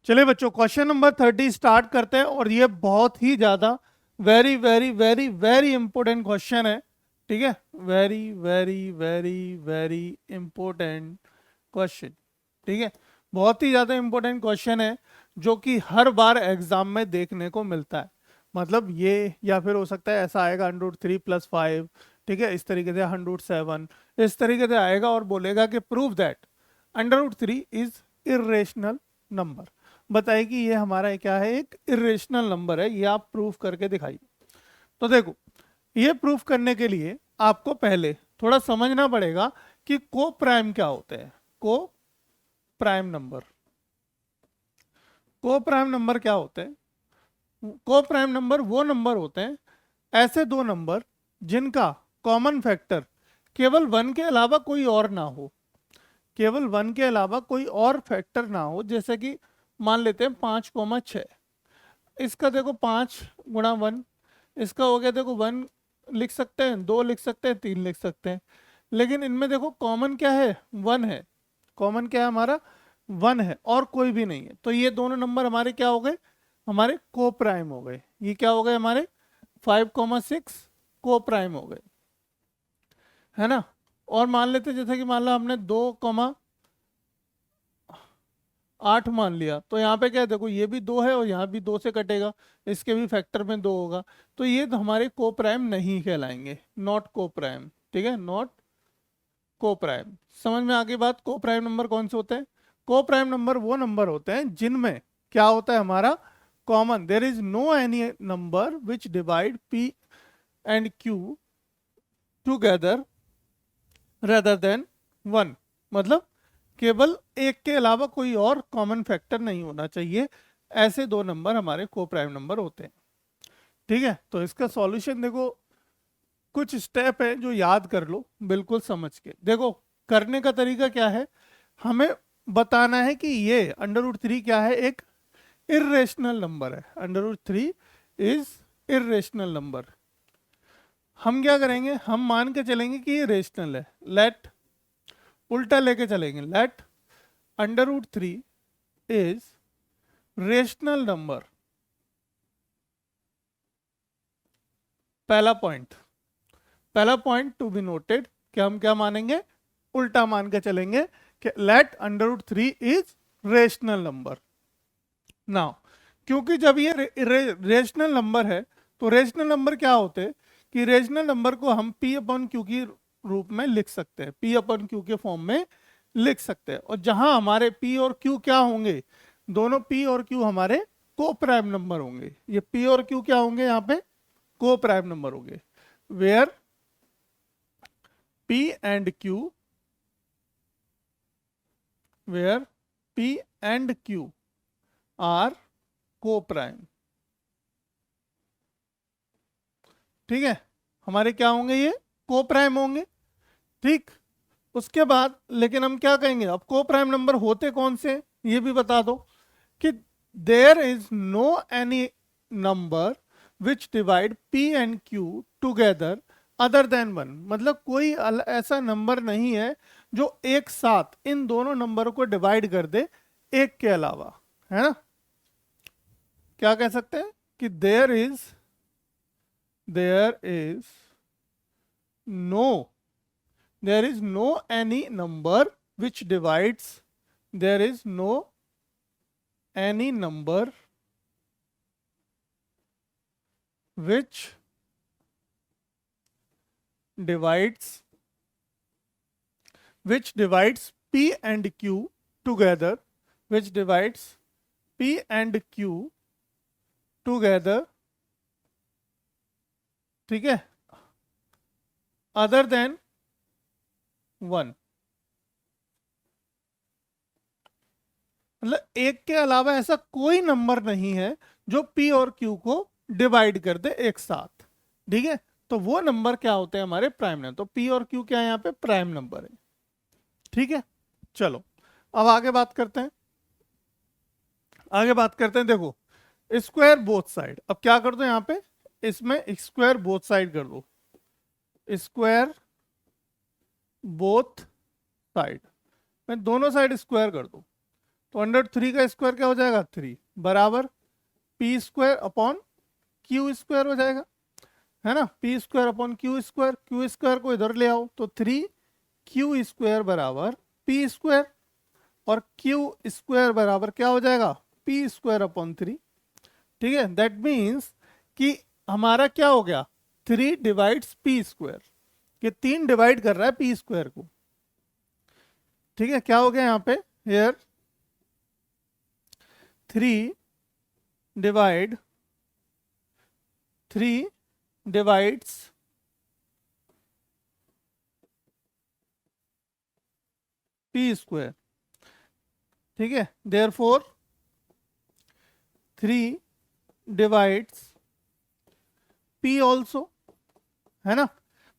चलिए बच्चों, question number 30 start करते हैं। और ये बहुत ही ज्यादा very very very very important question है। ठीक है, very very very very important question. ठीक है, बहुत ही ज्यादा इंपॉर्टेंट क्वेश्चन है जो कि हर बार एग्जाम में देखने को मिलता है। मतलब ये, या फिर हो सकता है ऐसा आएगा 3+5, ठीक है, इस तरीके से 107, इस तरीके से आएगा और बोलेगा कि prove that √3 is irrational number. बताइए कि ये हमारा क्या है, एक इरेशनल नंबर है, ये आप प्रूफ करके दिखाइए। तो देखो, ये प्रूफ करने के लिए आपको पहले थोड़ा समझना पड़ेगा कि को प्राइम क्या होते हैं। को प्राइम नंबर, को प्राइम नंबर क्या होते हैं? को प्राइम नंबर वो नंबर होते हैं, ऐसे दो नंबर जिनका कॉमन फैक्टर केवल 1 के अलावा कोई और ना हो। केवल 1 के अलावा कोई और फैक्टर ना हो। जैसे कि मान लेते हैं 5,6, इसका देखो 5 × 1, इसका हो गया देखो 1 लिख सकते हैं, 2 लिख सकते हैं, 3 लिख सकते हैं। लेकिन इनमें देखो कॉमन क्या है, 1 है। कॉमन क्या है हमारा, 1 है, और कोई भी नहीं है। तो ये दोनों नंबर हमारे क्या हो गए, हमारे को प्राइम हो गए। ये क्या हो गए हमारे 5,6 को प्राइम हो गए, है ना। और मान लेते हैं जैसे कि मान लो हमने 2,8 मान लिया, तो यहाँ पे क्या है देखो, ये भी 2 है और यहाँ भी 2 से कटेगा, इसके भी फैक्टर में 2 होगा। तो ये तो हमारे को प्राइम नहीं कहलाएंगे, नॉट को प्राइम। ठीक है, नॉट को प्राइम। समझ में आ गई बात। को प्राइम नंबर कौन से होते हैं? को प्राइम नंबर वो नंबर होते हैं जिनमें क्या होता है हमारा common, there is no any number which divide p and q together rather than 1। मतलब केवल एक के अलावा कोई और कॉमन फैक्टर नहीं होना चाहिए। ऐसे दो नंबर हमारे को प्राइम नंबर होते हैं। ठीक है, तो इसका सॉल्यूशन देखो, कुछ स्टेप है जो याद कर लो बिल्कुल समझ के। देखो, करने का तरीका क्या है, हमें बताना है कि ये √3 क्या है, एक इरेशनल नंबर है। √3 इज इरेशनल नंबर। हम क्या करेंगे, हम मान के चलेंगे कि ये रेशनल है। लेट, उल्टा लेके चलेंगे, लेट √3 इज रेशनल नंबर। पहला पॉइंट, पहला पॉइंट टू बी नोटेड कि हम क्या मानेंगे, उल्टा मान के चलेंगे कि let √3 is rational number. Now, क्योंकि जब ये रेशनल नंबर है, तो रेशनल नंबर क्या होते हैं कि रेशनल नंबर को हम P/Q की रूप में लिख सकते हैं, P/Q के फॉर्म में लिख सकते हैं। और जहां हमारे P और Q क्या होंगे, दोनों P और Q हमारे को प्राइम नंबर होंगे। ये P और Q क्या होंगे, यहाँ पे को प्राइम नंबर होंगे। Where P and Q, where P and Q are coprime. ठीक है, हमारे क्या होंगे, ये को प्राइम होंगे। ठीक, उसके बाद लेकिन हम क्या कहेंगे, अब को प्राइम नंबर होते कौन से, ये भी बता दो कि there is no any number which divide P and Q together other than 1। मतलब कोई ऐसा नंबर नहीं है जो एक साथ इन दोनों नंबरों को डिवाइड कर दे, एक के अलावा, है ना। क्या कह सकते हैं कि there is no, there is no any number which divides, there is no any number which divides P and Q together, which divides P and Q together, ठीक है, अदर देन 1। मतलब एक के अलावा ऐसा कोई नंबर नहीं है जो P और Q को डिवाइड कर दे एक साथ। ठीक है, तो वो नंबर क्या होते हैं हमारे प्राइम नंबर। तो P और Q क्या है यहाँ पे, प्राइम नंबर है। ठीक है, चलो अब आगे बात करते हैं, आगे बात करते हैं। देखो, स्क्वायर बोथ साइड, अब क्या कर दो यहाँ पे, इसमें स्क्वायर बोथ साइड कर दो, स्क्वायर बोथ साइड में दोनों साइड स्क्वायर कर दो। तो अंडर 3 का स्क्वायर क्या हो जाएगा 3 बराबर P square upon Q square हो जाएगा, है ना। P square upon Q square को इधर ले आओ तो 3 क्यू स्क्वायर बराबर पी स्क्वायर, और क्यू स्क्वायर बराबर क्या हो जाएगा पी स्क्वायर अपॉन 3। ठीक है, दैट मीन्स कि हमारा क्या हो गया 3 डिवाइड्स पी स्क्वायर, ये 3 डिवाइड कर रहा है पी स्क्वायर को। ठीक है, क्या हो गया यहाँ पे here 3 divide 3 divides P square. ठीक है, देयरफॉर 3 डिवाइड्स पी ऑल्सो, है ना।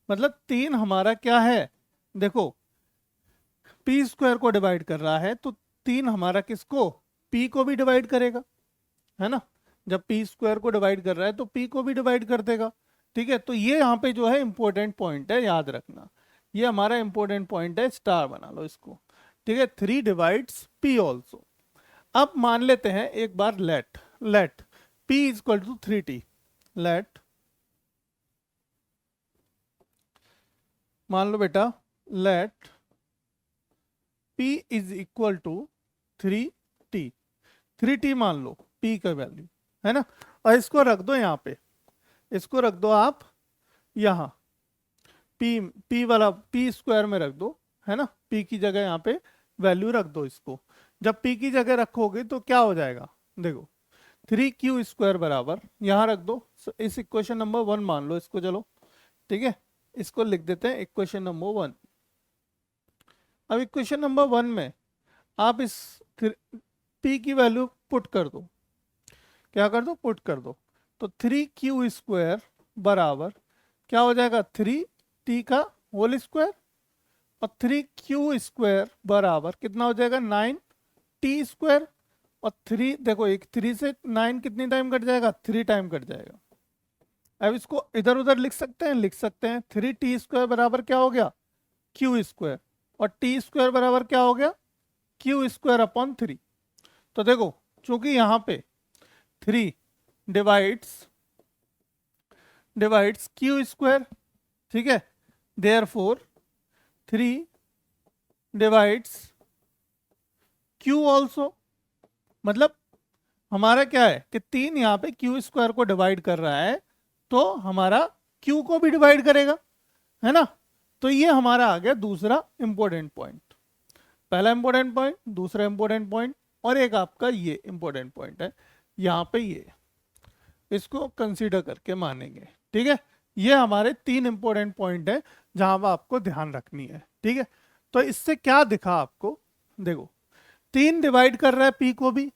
मतलब 3 हमारा क्या है, देखो पी स्क्वायर को डिवाइड कर रहा है तो 3 हमारा किसको पी को भी डिवाइड करेगा, है ना। जब पी स्क्वायर को डिवाइड कर रहा है तो पी को भी डिवाइड कर देगा। ठीक है, तो ये यहाँ पे जो है इंपॉर्टेंट पॉइंट है, याद रखना ये हमारा इंपॉर्टेंट पॉइंट है, स्टार बना लो इसको। ठीक है, 3 डिवाइड्स पी ऑल्सो। अब मान लेते हैं एक बार let P is equal to 3t, let मान लो बेटा let p is equal to 3t, 3t मान लो p का वैल्यू, है ना। और इसको रख दो यहाँ पे, इसको रख दो आप यहाँ p वाला p स्क्वायर में रख दो, है ना। p की जगह यहाँ पे वैल्यू रख दो इसको। जब p की जगह रखोगे तो क्या हो जाएगा, देखो 3q स्क्वायर बराबर यहाँ रख दो, इस इक्वेशन नंबर 1 मान लो इसको, चलो ठीक है, इसको लिख देते हैं इक्वेशन नंबर 1। अब इक्वेशन नंबर 1 में आप इस p की वैल्यू पुट कर दो, क्या कर दो पुट कर दो, तो 3q स्क्वायर बराबर क्या हो जाएगा 3t का होल स्क्वायर, और 3q स्क्वायर बराबर कितना हो जाएगा 9t स्क्वायर, और 3 देखो एक 3 से 9 कितनी टाइम कट जाएगा 3 टाइम कट जाएगा। अब इसको इधर उधर लिख सकते हैं, 3t स्क्वायर बराबर क्या हो गया q स्क्वायर, और t स्क्वायर बराबर क्या हो गया q स्क्वायर अपॉन 3। तो देखो चूंकि यहाँ पे 3 डिवाइड्स q स्क्वायर, ठीक है, देयरफॉर 3 डिवाइड्स q ऑल्सो, मतलब हमारा क्या है कि 3 यहाँ पे q स्क्वायर को डिवाइड कर रहा है तो हमारा q को भी डिवाइड करेगा, है ना। तो ये हमारा आ गया दूसरा इंपॉर्टेंट पॉइंट, पहला इंपॉर्टेंट पॉइंट, दूसरा इंपॉर्टेंट पॉइंट, और एक आपका ये इंपॉर्टेंट पॉइंट है यहाँ पे, ये इसको कंसीडर करके मानेंगे। ठीक है, ये हमारे 3 इंपॉर्टेंट पॉइंट है जहां पर आपको ध्यान रखनी है। ठीक है, तो इससे क्या दिखा आपको, देखो 3 डिवाइड कर रहा है p को भी,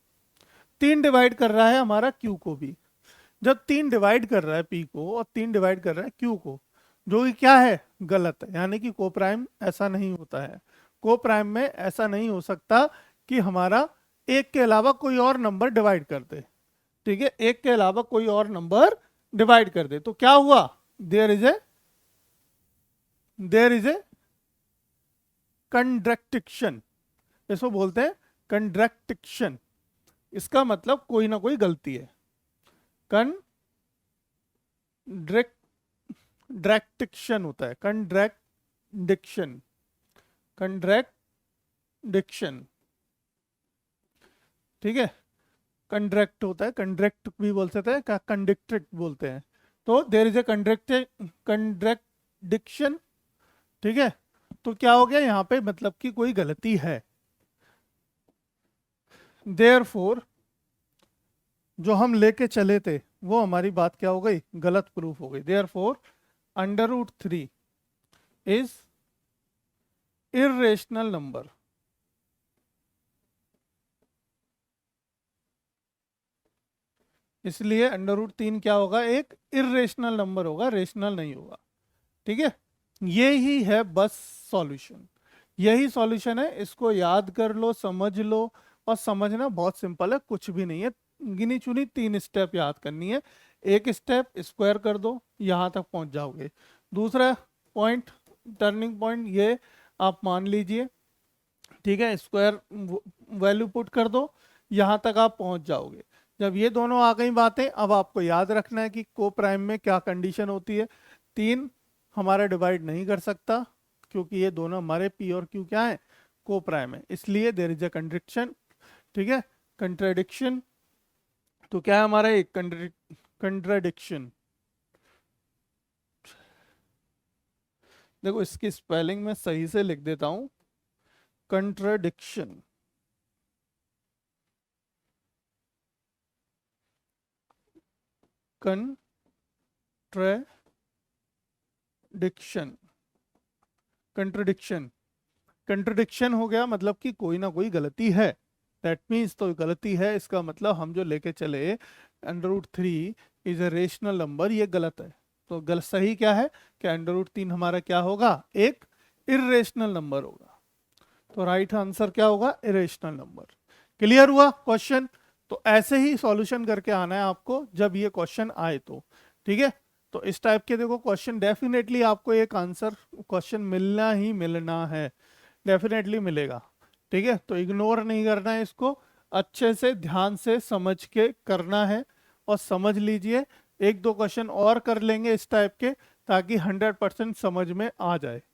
3 डिवाइड कर रहा है हमारा q को भी। जब 3 डिवाइड कर रहा है p को और 3 डिवाइड कर रहा है q को, जो कि क्या है गलत है, यानी कि कोप्राइम ऐसा नहीं होता है। कोप्राइम में ऐसा नहीं हो सकता कि हमारा एक के अलावा कोई और नंबर डिवाइड कर दे। ठीक है, एक के अलावा कोई और नंबर डिवाइड कर दे तो क्या हुआ, देयर इज ए कंट्रैक्टिक्शन, इसको बोलते हैं कंट्रैक्टिक्शन। इसका मतलब कोई ना कोई गलती है, कंट्रैक्टिक्शन होता है, कंट्रैक्टिक्शन। ठीक है, कंट्रैक्ट होता है, कंट्रैक्ट भी बोल सकते हैं, कंडक्टेड बोलते हैं। तो देयर इज ए कंट्रैक्टिक्शन। ठीक है, तो क्या हो गया यहाँ पे, मतलब कि कोई गलती है। देयरफॉर जो हम लेके चले थे वो हमारी बात क्या हो गई, गलत प्रूफ हो गई। Therefore √3 is irrational number. इसलिए √3 क्या होगा, एक इर्रेशनल नंबर होगा, रेशनल नहीं होगा। ठीक है, ये ही है बस सॉल्यूशन, यही सॉल्यूशन है, इसको याद कर लो, समझ लो। और समझना बहुत सिंपल है, कुछ भी नहीं है, गिनी चुनी 3 स्टेप याद करनी है। एक स्टेप स्क्वायर कर दो, यहाँ तक पहुँच जाओगे। दूसरा पॉइंट, टर्निंग पॉइंट, ये आप मान लीजिए ठीक है, स्क्वायर वैल्यू पुट कर दो, यहाँ तक आप पहुंच जाओगे। जब ये दोनों आ गई बातें, अब आपको याद रखना है कि को प्राइम में क्या कंडीशन होती है। 3 हमारा डिवाइड नहीं कर सकता, क्योंकि ये दोनों हमारे पी और क्यू क्या है, को प्राइम है, इसलिए देयर इज अ कंट्रडिक्शन। ठीक है, कंट्राडिक्शन, तो क्या है हमारा एक कंट्राडिक्शन। देखो इसकी स्पेलिंग में सही से लिख देता हूं, कंट्राडिक्शन। कंट्राडिक्शन, कंट्रडिक्शन, कंट्रडिक्शन हो गया मतलब कि कोई ना कोई गलती है। दैट मीन्स तो गलती है, इसका मतलब हम जो लेके चले √3 इज अ रेशनल नंबर, ये गलत है। तो गलत सही क्या है कि √3 हमारा क्या होगा, एक इरेशनल नंबर होगा। तो राइट आंसर क्या होगा, इरेशनल नंबर। क्लियर हुआ क्वेश्चन। तो ऐसे ही सॉल्यूशन करके आना है आपको जब ये क्वेश्चन आए तो। ठीक है, तो इस टाइप के देखो क्वेश्चन डेफिनेटली आपको एक आंसर क्वेश्चन मिलना ही मिलना है, डेफिनेटली मिलेगा। ठीक है, तो इग्नोर नहीं करना है इसको, अच्छे से ध्यान से समझ के करना है। और समझ लीजिए, एक दो क्वेश्चन और कर लेंगे इस टाइप के, ताकि 100% समझ में आ जाए।